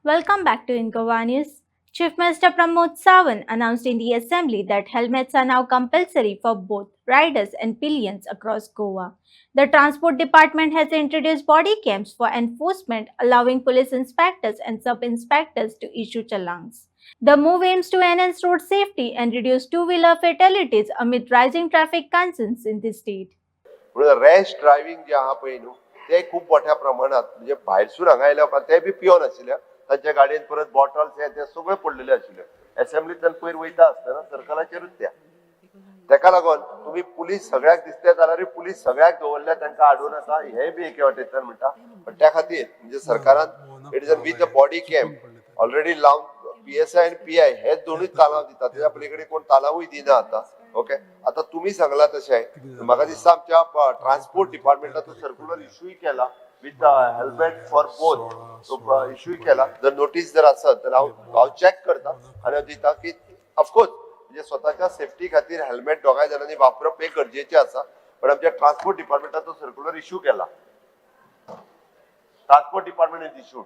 Welcome back to Incoa News. Chief Minister Pramod Sawant announced in the Assembly that helmets are now compulsory for both riders and pillions across Goa. The Transport Department has introduced body cams for enforcement, allowing police inspectors and sub-inspectors to issue challans. The move aims to enhance road safety and reduce two-wheeler fatalities amid rising traffic concerns in the state. Rash driving जे आहा पळय न्हू ते खूप मोठ्या प्रमाणात म्हणजे भायरसून हांगा आयल्या उपरांत ते बी पिवन आशिल्ले तांच्या गाडयेन परत बॉटल्स हे ते सगळे पडलेले आशिल्ले असेंब्लीतल्यान पयर वयता आसतना सर्कलाचेरूच त्या तेका लागून तुम्ही पुलीस सगळ्याक दिसते जाल्यार पुलीस सगळ्याक दवरल्या तांकां आडू नाका हे बी एके वाटेंतल्यान म्हणटा पण त्या खातीर म्हणजे सरकारान it is with the body cam already लावन PSI आणि PI हे दोनूच तालाव दितात त्याच्या पलीकडे कोण तालावूय दिना आता ओके आता तुम्ही सांगला तशें म्हाका दिसता आमच्या ट्रान्सपोर्ट डिपार्टमेंटाचो सर्क्युलर इश्यूय केला विथ हेल्मेट फॉर बोथ इश्यूय केला जर नोटीस जर आसत तर हांव चेक करता आनी हांव दिता की ऑफकोर्स म्हणजे स्वतःच्या सेफ्टी खातीर हेल्मेट दोगांय जाणांनी वापरप हे गरजेचे आसा पण आमच्या ट्रान्सपोर्ट डिपार्टमेंटाचो सर्क्युलर इश्यू केला ट्रान्सपोर्ट डिपार्टमेंट इज इश्यूड